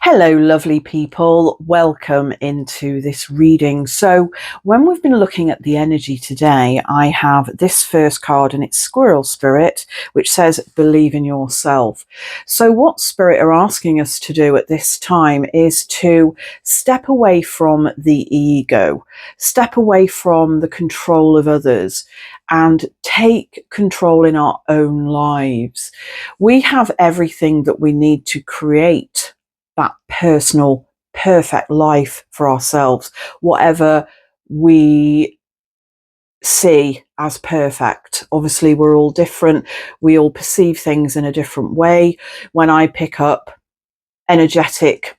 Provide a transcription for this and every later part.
Hello, lovely people. Welcome into this reading. So when we've been looking at the energy today, I have this first card and it's Squirrel Spirit, which says, believe in yourself. So what Spirit are asking us to do at this time is to step away from the ego, step away from the control of others, and take control in our own lives. We have everything that we need to create that personal, perfect life for ourselves, whatever we see as perfect. Obviously, we're all different. We all perceive things in a different way. When I pick up energetic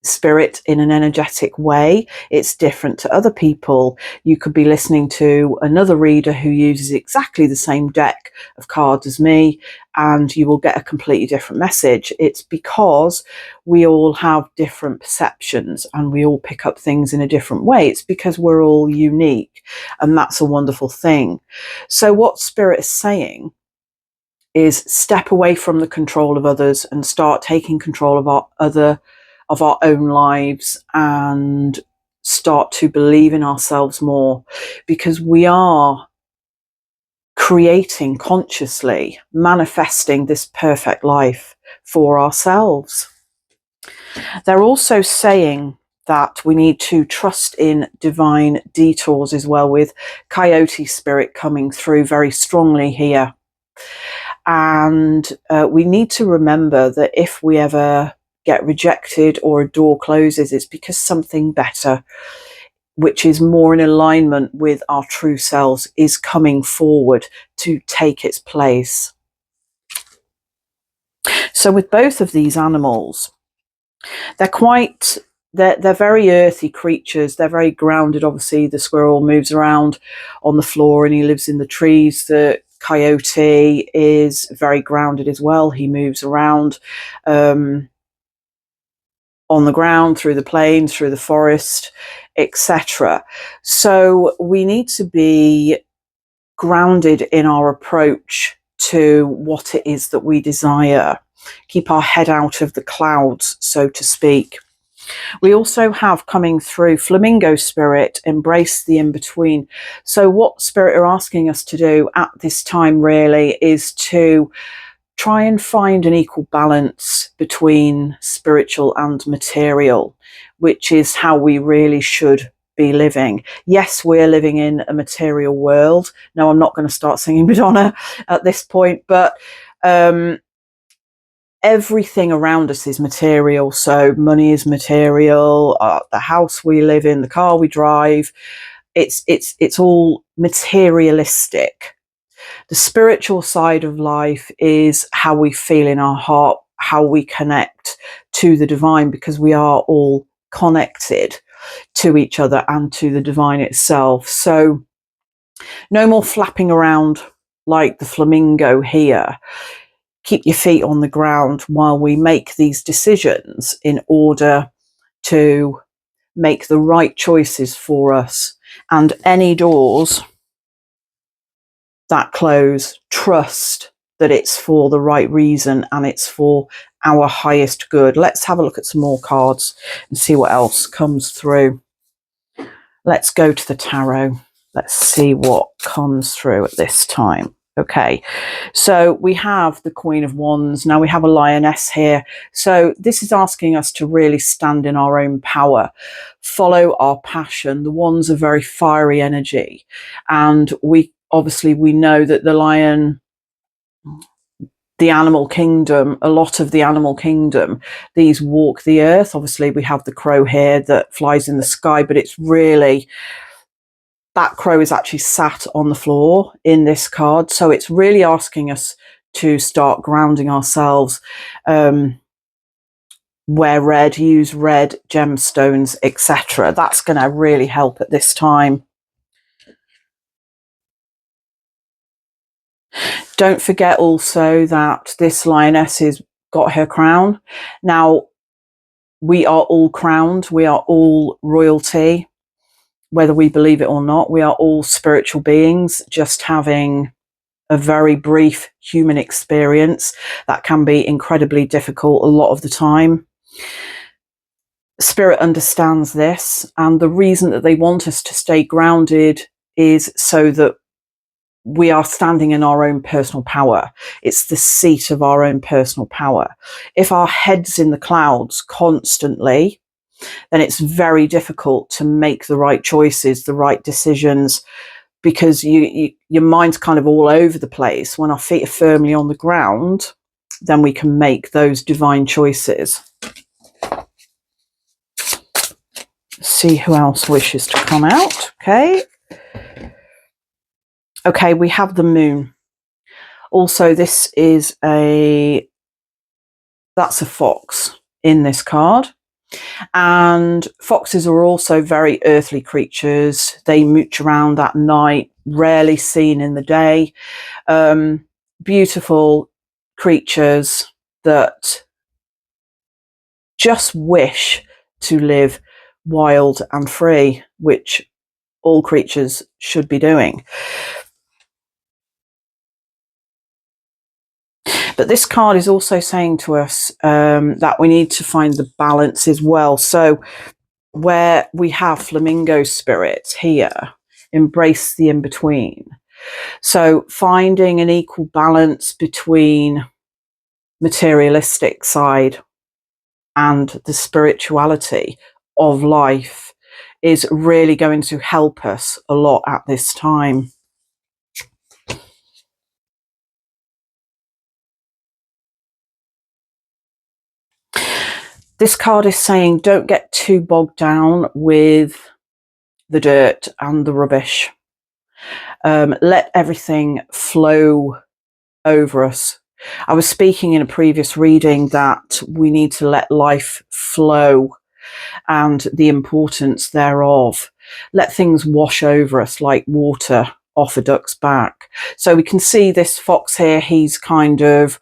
spirit in an energetic way, it's different to other people. You could be listening to another reader who uses exactly the same deck of cards as me, and you will get a completely different message. It's because we all have different perceptions and we all pick up things in a different way. It's because we're all unique, and that's a wonderful thing. So what Spirit is saying is step away from the control of others and start taking control of our own lives, and start to believe in ourselves more, because we are creating consciously, manifesting this perfect life for ourselves. They're also saying that we need to trust in divine detours as well, with Coyote Spirit coming through very strongly here. And we need to remember that if we ever get rejected or a door closes, it's because something better, which is more in alignment with our true selves, is coming forward to take its place. So with both of these animals, they're very earthy creatures. They're very grounded. Obviously, the squirrel moves around on the floor and he lives in the trees. The coyote is very grounded as well. He moves around on the ground, through the plains, through the forest, etc. So we need to be grounded in our approach to what it is that we desire. Keep our head out of the clouds, so to speak. We also have coming through Flamingo Spirit, embrace the in-between. So what Spirit are asking us to do at this time really is to try and find an equal balance between spiritual and material, which is how we really should be living. Yes, we're living in a material world. No, I'm not going to start singing Madonna at this point, but everything around us is material. So money is material, the house we live in, the car we drive, it's all materialistic. The spiritual side of life is how we feel in our heart, how we connect to the divine, because we are all connected to each other and to the divine itself. So no more flapping around like the flamingo here. Keep your feet on the ground while we make these decisions in order to make the right choices for us. And any doors that close, trust that it's for the right reason and it's for our highest good. Let's have a look at some more cards and see what else comes through. Let's go to the tarot. Let's see what comes through at this time. Okay, so we have the Queen of Wands. Now we have a Lioness here. So this is asking us to really stand in our own power, follow our passion. The Wands are very fiery energy, and we know that the lion, the animal kingdom, a lot of the animal kingdom, these walk the earth. Obviously we have the crow here that flies in the sky, but it's really, that crow is actually sat on the floor in this card. So it's really asking us to start grounding ourselves. Wear red, use red gemstones, etc. That's going to really help at this time. Don't forget also that this lioness has got her crown. Now, we are all crowned. We are all royalty. whether we believe it or not. We are all spiritual beings, just having a very brief human experience that can be incredibly difficult a lot of the time. Spirit understands this, and the reason that they want us to stay grounded is so that we are standing in our own personal power. It's the seat of our own personal power. If our head's in the clouds constantly, then it's very difficult to make the right choices, the right decisions, because your mind's kind of all over the place. When our feet are firmly on the ground, then we can make those divine choices. See who else wishes to come out. Okay, we have the moon. Also, this is that's a fox in this card. And foxes are also very earthly creatures. They mooch around at night, rarely seen in the day. Beautiful creatures that just wish to live wild and free, which all creatures should be doing. But this card is also saying to us that we need to find the balance as well. So where we have flamingo spirits here, embrace the in-between. So finding an equal balance between materialistic side and the spirituality of life is really going to help us a lot at this time. This card is saying don't get too bogged down with the dirt and the rubbish. Let everything flow over us. I was speaking in a previous reading that we need to let life flow and the importance thereof. Let things wash over us like water off a duck's back. So we can see this fox here, he's kind of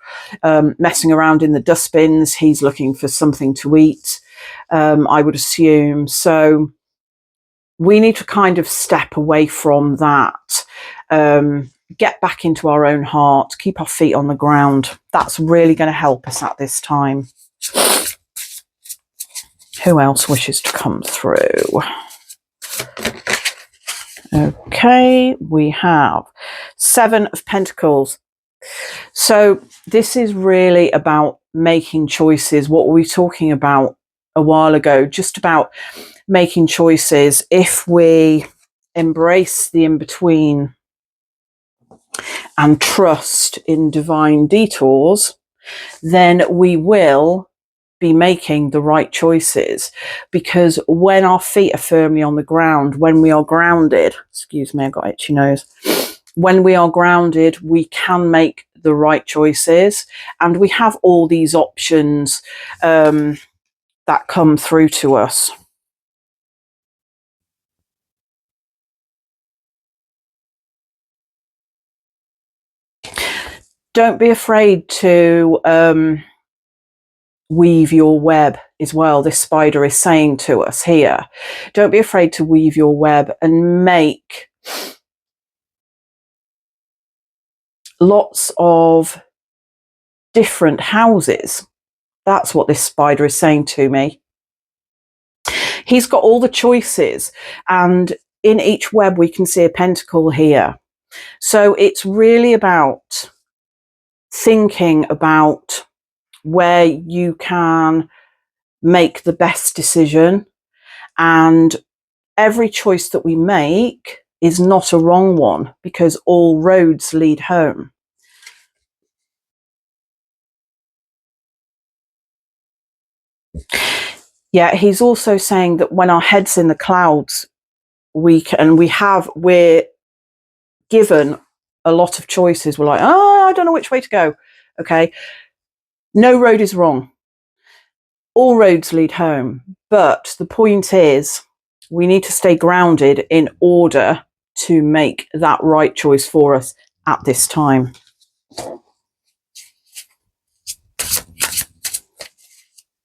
messing around in the dustbins. He's looking for something to eat, I would assume. So we need to kind of step away from that, get back into our own heart, keep our feet on the ground. That's really going to help us at this time. Who else wishes to come through? Okay, we have Seven of Pentacles. So this is really about making choices. What were we talking about a while ago? Just about making choices. If we embrace the in-between and trust in divine detours, then we will be making the right choices. Because when our feet are firmly on the ground, when we are grounded, excuse me, I got itchy nose. When we are grounded, we can make the right choices, and we have all these options that come through to us. Don't be afraid to weave your web as well. This spider is saying to us here, don't be afraid to weave your web and make lots of different houses. That's what this spider is saying to me. He's got all the choices, and in each web we can see a pentacle here. So it's really about thinking about where you can make the best decision, and every choice that we make is not a wrong one, because all roads lead home. Yeah, he's also saying that when our head's in the clouds, we're given a lot of choices. We're like, oh, I don't know which way to go. Okay, no road is wrong. All roads lead home. But the point is, we need to stay grounded in order to make that right choice for us at this time.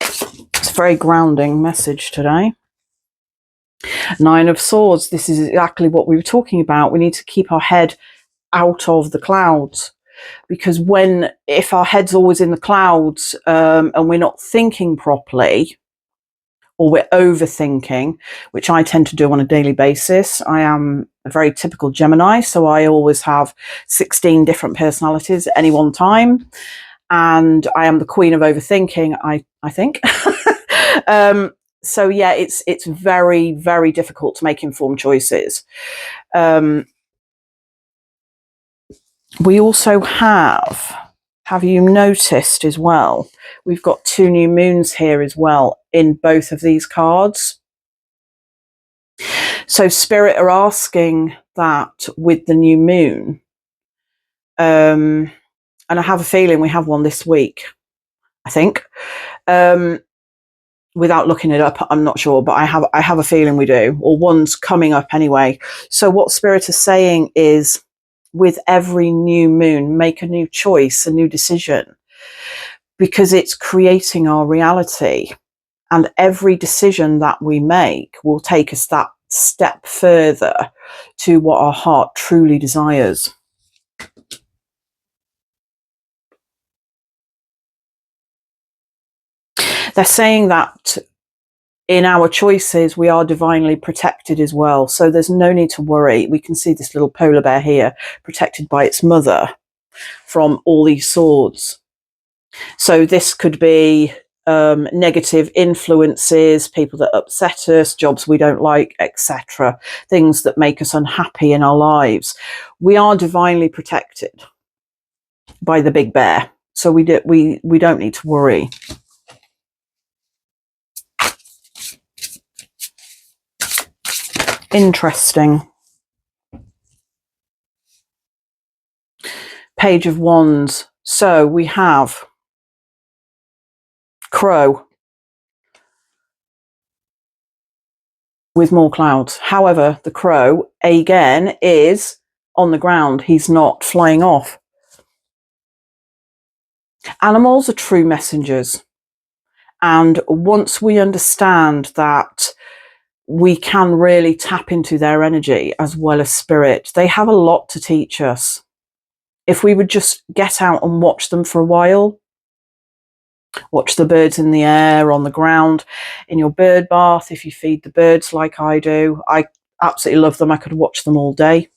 It's a very grounding message today. Nine of Swords, this is exactly what we were talking about. We need to keep our head out of the clouds, because if our head's always in the clouds, and we're not thinking properly, or we're overthinking, which I tend to do on a daily basis. I am a very typical Gemini, so I always have 16 different personalities at any one time, and I am the queen of overthinking, I think. So yeah, it's very, very difficult to make informed choices. We also have you noticed as well, we've got two new moons here as well in both of these cards. So Spirit are asking that with the new moon, and I have a feeling we have one this week, I think. Without looking it up, I'm not sure, but I have a feeling we do, or one's coming up anyway. So what Spirit is saying is, with every new moon, make a new choice, a new decision, because it's creating our reality. And every decision that we make will take us that step further to what our heart truly desires. They're saying that in our choices, we are divinely protected as well. So there's no need to worry. We can see this little polar bear here, protected by its mother from all these swords. So this could be negative influences, people that upset us, jobs we don't like, etc. Things that make us unhappy in our lives. We are divinely protected by the big bear. So we don't need to worry. Interesting. Page of Wands. So we have Crow with more clouds. However, the crow, again, is on the ground. He's not flying off. Animals are true messengers. And once we understand that we can really tap into their energy as well as spirit, they have a lot to teach us. If we would just get out and watch them for a while, watch the birds in the air, on the ground, in your bird bath, if you feed the birds like I do. I absolutely love them. I could watch them all day.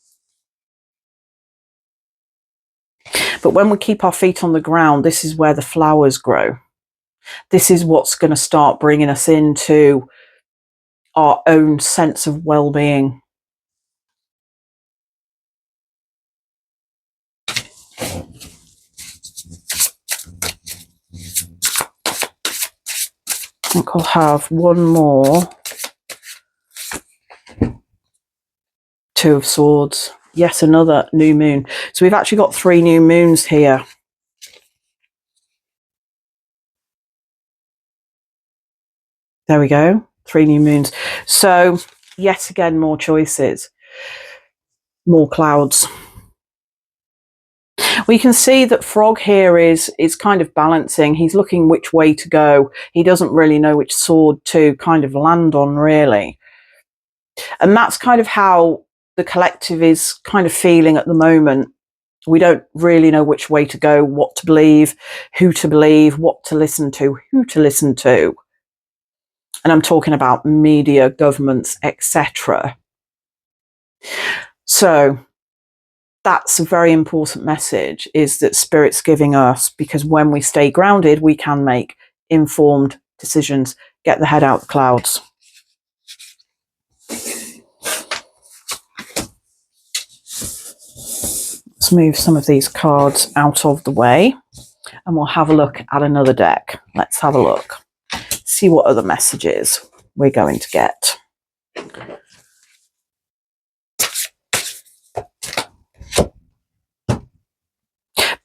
But when we keep our feet on the ground, this is where the flowers grow. This is what's going to start bringing us into our own sense of well-being. I think I'll have one more. Two of Swords. Yet another new moon. So we've actually got 3 new moons here. There we go. 3 new moons. So yet again, more choices. More clouds. We can see that Frog here is kind of balancing. He's looking which way to go. He doesn't really know which sword to kind of land on, really. And that's kind of how the collective is kind of feeling at the moment. We don't really know which way to go, what to believe, what to listen to, who to listen to. And I'm talking about media, governments, etc. So that's a very important message, is that Spirit's giving us, because when we stay grounded, we can make informed decisions, get the head out the clouds. Let's move some of these cards out of the way and we'll have a look at another deck. Let's have a look, see what other messages we're going to get.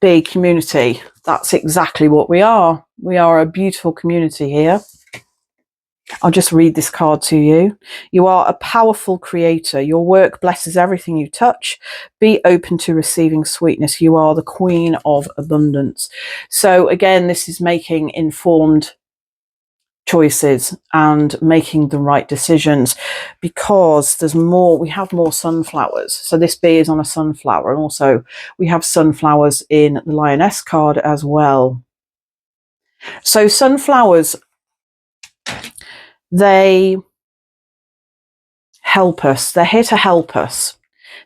Big community. That's exactly what we are. We are a beautiful community here. I'll just read this card to you. You are a powerful creator. Your work blesses everything you touch. Be open to receiving sweetness. You are the queen of abundance. So again, this is making informed choices and making the right decisions, because there's more, we have more sunflowers. So this bee is on a sunflower, and also we have sunflowers in the lioness card as well. So sunflowers, they help us. They're here to help us.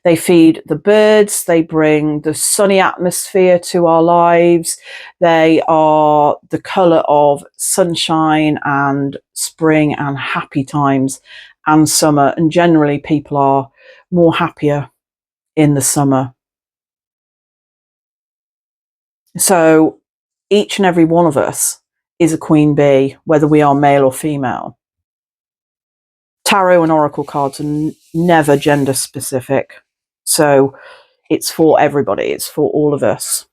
They feed the birds, they bring the sunny atmosphere to our lives. They are the colour of sunshine and spring and happy times and summer. And generally people are more happier in the summer. So each and every one of us is a queen bee, whether we are male or female. Tarot and oracle cards are never gender specific. So it's for everybody. It's for all of us.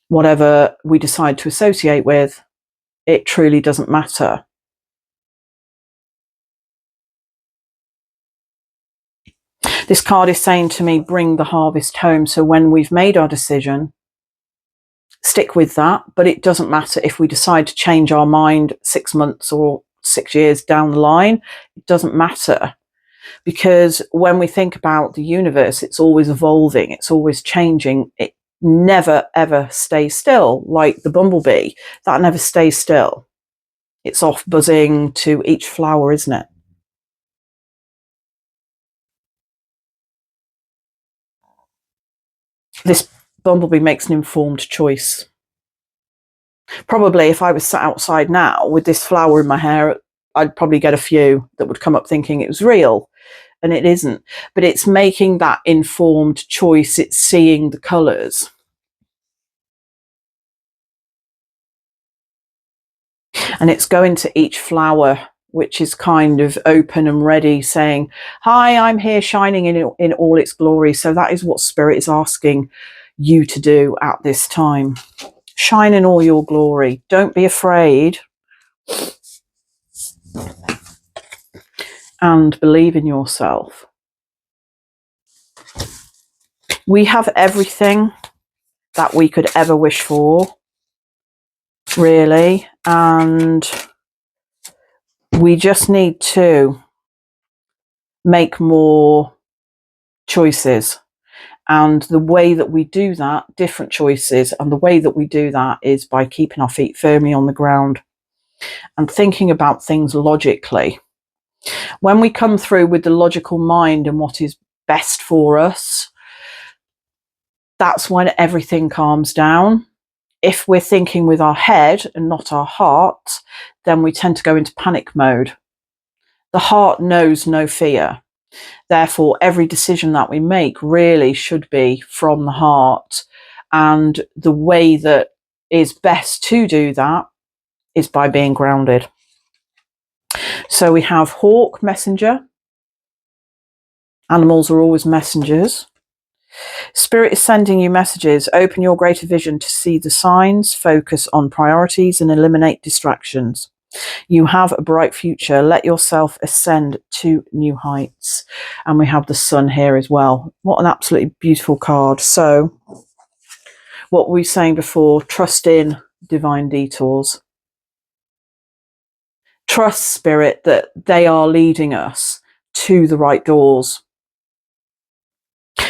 Whatever we decide to associate with, it truly doesn't matter. This card is saying to me, bring the harvest home. So when we've made our decision, stick with that. But it doesn't matter if we decide to change our mind 6 months or 6 years down the line. It doesn't matter. Because when we think about the universe, it's always evolving, it's always changing. It never, ever stays still, like the bumblebee. That never stays still. It's off buzzing to each flower, isn't it? This bumblebee makes an informed choice. Probably if I was sat outside now with this flower in my hair, I'd probably get a few that would come up thinking it was real. And it isn't, but it's making that informed choice. It's seeing the colours. And it's going to each flower, which is kind of open and ready, saying, hi, I'm here shining in all its glory. So that is what Spirit is asking you to do at this time. Shine in all your glory. Don't be afraid. And believe in yourself. We have everything that we could ever wish for, really, and we just need to make more choices. And the way that we do that, different choices, and the way that we do that is by keeping our feet firmly on the ground and thinking about things logically. When we come through with the logical mind and what is best for us, that's when everything calms down. If we're thinking with our head and not our heart, then we tend to go into panic mode. The heart knows no fear. Therefore, every decision that we make really should be from the heart. And the way that is best to do that is by being grounded. So we have hawk, messenger. Animals are always messengers. Spirit is sending you messages. Open your greater vision to see the signs, focus on priorities, and eliminate distractions. You have a bright future. Let yourself ascend to new heights. And we have the sun here as well. What an absolutely beautiful card. So what were we saying before? Trust in divine detours. Trust, Spirit, that they are leading us to the right doors.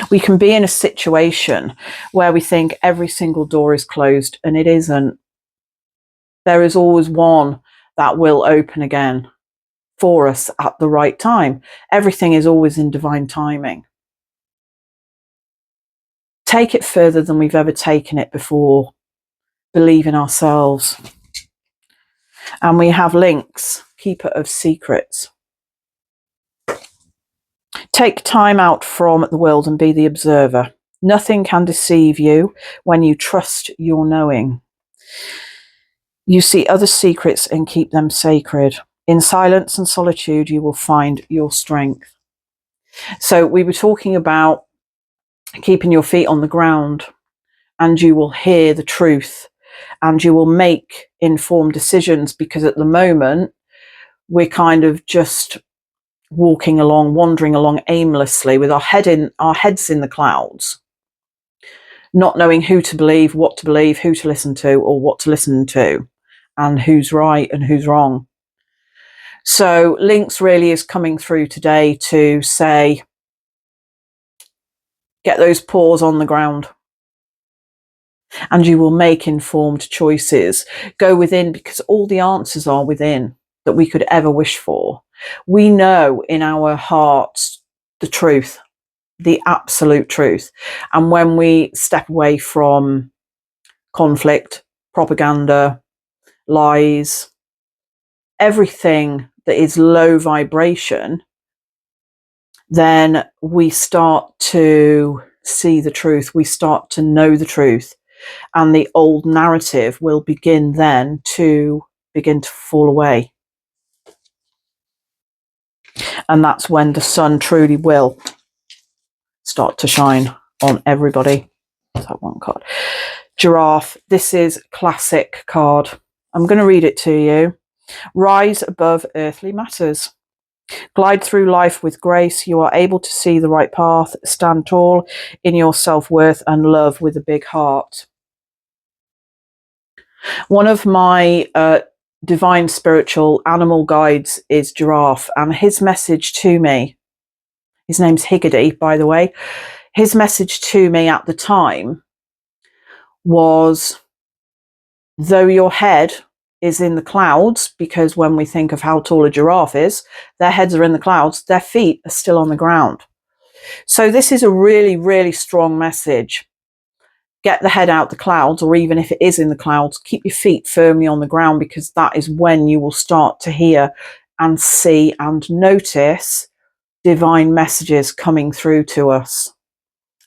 We can be in a situation where we think every single door is closed, and it isn't. There is always one that will open again for us at the right time. Everything is always in divine timing. Take it further than we've ever taken it before. Believe in ourselves. And we have links, keeper of secrets. Take time out from the world and be the observer. Nothing can deceive you when you trust your knowing. You see other secrets and keep them sacred. In silence and solitude, you will find your strength. So we were talking about keeping your feet on the ground, and you will hear the truth and you will make informed decisions, because at the moment we're kind of just walking along, wandering along aimlessly with our heads in the clouds, not knowing who to believe, what to believe, who to listen to, or what to listen to. and who's right and who's wrong. So Links really is coming through today to say, get those paws on the ground and you will make informed choices. Go within, because all the answers are within that we could ever wish for. We know in our hearts the truth, the absolute truth. And when we step away from conflict, propaganda, lies, everything that is low vibration, then we start to see the truth. We start to know the truth. And the old narrative will begin to fall away. And that's when the sun truly will start to shine on everybody. Is that one card? Giraffe. This is classic card. I'm going to read it to you. Rise above earthly matters. Glide through life with grace. You are able to see the right path. Stand tall in your self-worth and love with a big heart. One of my divine spiritual animal guides is Giraffe, and his message to me, his name's Higgity, by the way, his message to me at the time was, though your head is in the clouds, because when we think of how tall a giraffe is, their heads are in the clouds, their feet are still on the ground. So this is a really, really strong message. Get the head out the clouds, or even if it is in the clouds, keep your feet firmly on the ground, because that is when you will start to hear and see and notice divine messages coming through to us.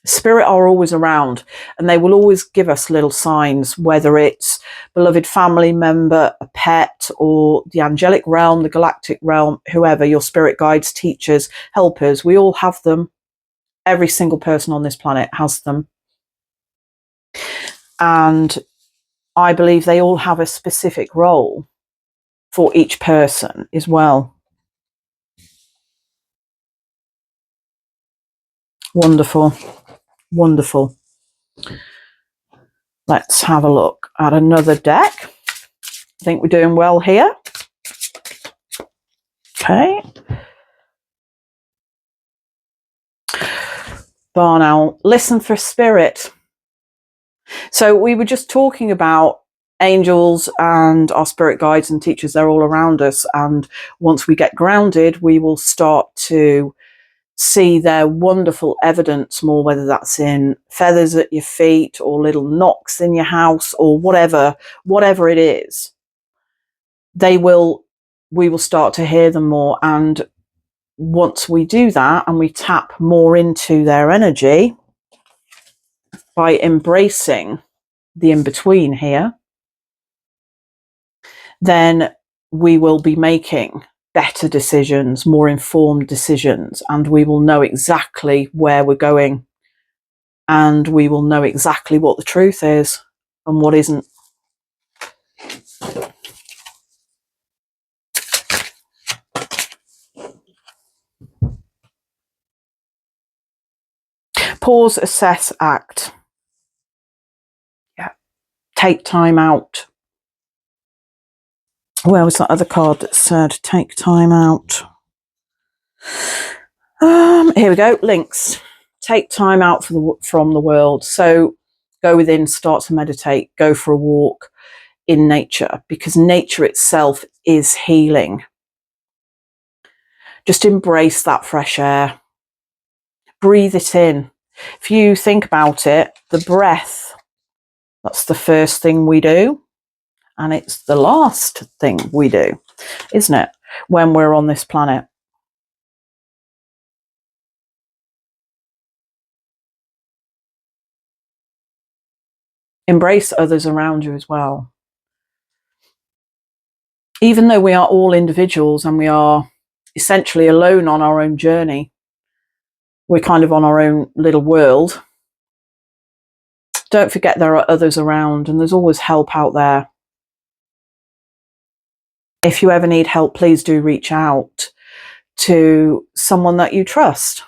Spirit are always around, and they will always give us little signs, whether it's beloved family member, a pet, or the angelic realm, the galactic realm, whoever, your spirit guides, teachers, helpers. We all have them. Every single person on this planet has them. And I believe they all have a specific role for each person as well. Wonderful. Wonderful. Let's have a look at another deck. I think we're doing well here. Okay. Barn owl. Listen for spirit. So we were just talking about angels and our spirit guides and teachers. They're all around us. And once we get grounded, we will start to see their wonderful evidence more, whether that's in feathers at your feet or little knocks in your house or whatever it is. We will start to hear them more. And once we do that and we tap more into their energy by embracing the in-between here, then we will be making better decisions, more informed decisions, and we will know exactly where we're going, and we will know exactly what the truth is and what isn't. Pause, assess, act. Yeah. Take time out. Where was that other card that said take time out? Here we go. Links. Take time out from the world. So go within, start to meditate, go for a walk in nature, because nature itself is healing. Just embrace that fresh air. Breathe it in. If you think about it, the breath, that's the first thing we do. And it's the last thing we do, isn't it, when we're on this planet? Embrace others around you as well. Even though we are all individuals and we are essentially alone on our own journey, we're kind of on our own little world. Don't forget there are others around, and there's always help out there. If you ever need help, please do reach out to someone that you trust.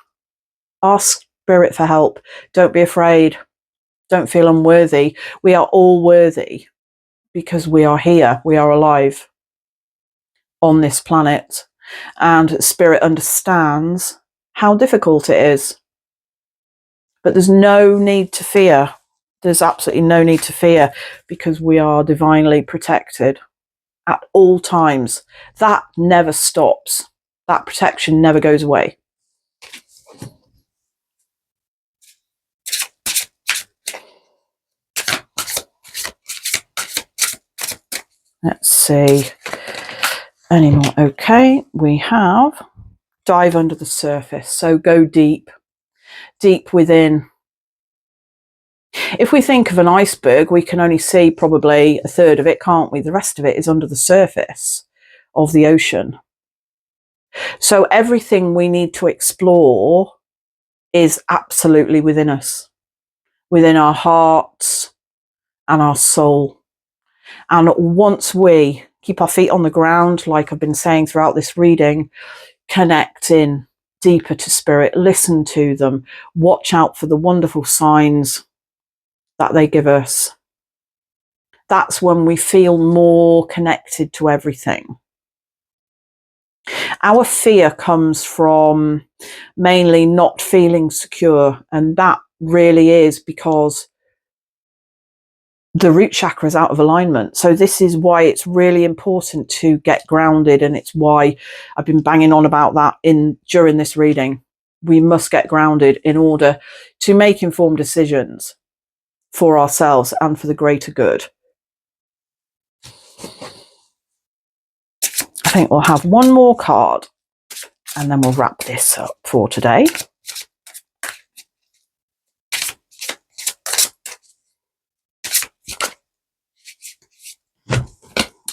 Ask spirit for help. Don't be afraid. Don't feel unworthy. We are all worthy because we are here, we are alive on this planet, and Spirit understands how difficult it is. But there's no need to fear. There's absolutely no need to fear, because we are divinely protected at all times. That never stops. That protection never goes away. Let's see. Any more? Okay, we have dive under the surface. So go deep, deep within. If we think of an iceberg, we can only see probably a third of it, can't we? The rest of it is under the surface of the ocean. So everything we need to explore is absolutely within us, within our hearts and our soul. And once we keep our feet on the ground, like I've been saying throughout this reading, connect in deeper to Spirit, listen to them, watch out for the wonderful signs that they give us. That's when we feel more connected to everything. Our fear comes from mainly not feeling secure, and that really is because the root chakra is out of alignment. So this is why it's really important to get grounded, and it's why I've been banging on about that during this reading. We must get grounded in order to make informed decisions for ourselves and for the greater good. I think we'll have one more card and then we'll wrap this up for today.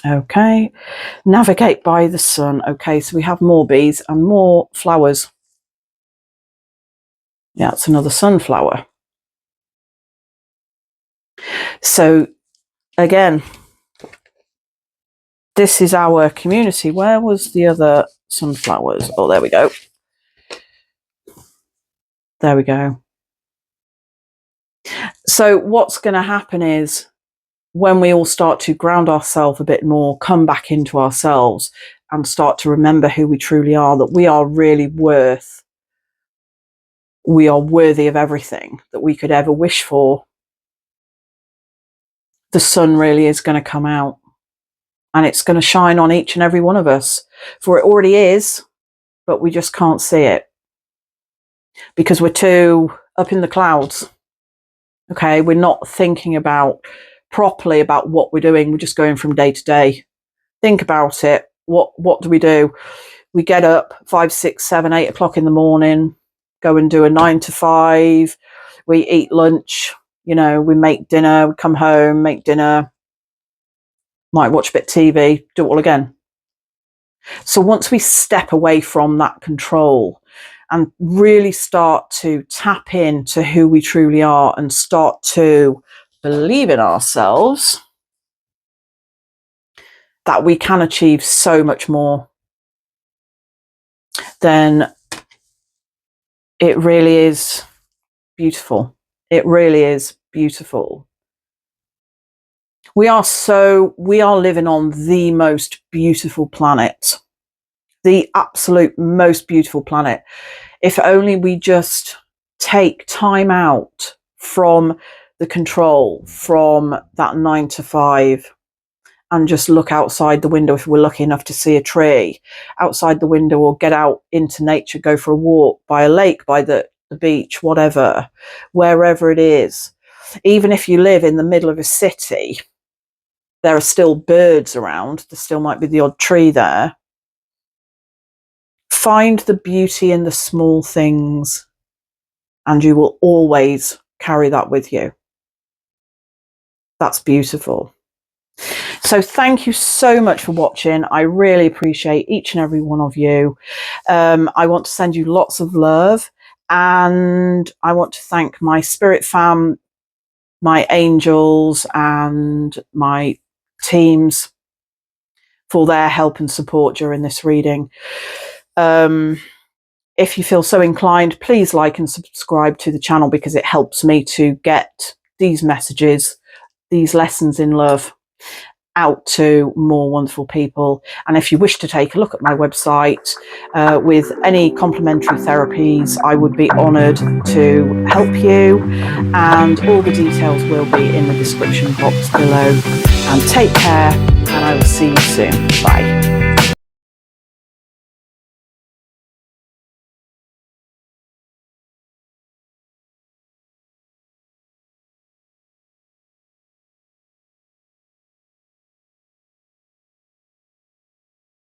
Okay, navigate by the sun. Okay, so we have more bees and more flowers. Yeah, it's another sunflower. So again, this is our community. Where was the other sunflowers? Oh, there we go. There we go. So what's going to happen is when we all start to ground ourselves a bit more, come back into ourselves and start to remember who we truly are, that we are really we are worthy of everything that we could ever wish for, the sun really is going to come out and it's going to shine on each and every one of us. For it already is, but we just can't see it because we're too up in the clouds. Okay, we're not thinking properly about what we're doing. We're just going from day to day. Think about it. What do? We get up 5, 6, 7, 8 o'clock in the morning, go and do a 9 to 5. We eat lunch, we make dinner, we come home, make dinner, might watch a bit of TV, do it all again. So once we step away from that control and really start to tap into who we truly are and start to believe in ourselves, that we can achieve so much more, then it really is beautiful. It really is beautiful. We are living on the most beautiful planet, the absolute most beautiful planet. If only we just take time out from the control, from that 9 to 5, and just look outside the window if we're lucky enough to see a tree outside the window, or get out into nature, go for a walk by a lake, by the beach, whatever, wherever it is. Even if you live in the middle of a city, there are still birds around. There still might be the odd tree there. Find the beauty in the small things, and you will always carry that with you. That's beautiful. So thank you so much for watching. I really appreciate each and every one of you. I want to send you lots of love, and I want to thank my spirit fam, my angels and my teams for their help and support during this reading. If you feel so inclined, please like and subscribe to the channel, because it helps me to get these messages, these lessons in love, out to more wonderful people. And if you wish to take a look at my website with any complementary therapies, I would be honoured to help you, and all the details will be in the description box below. And take care, and I will see you soon. Bye.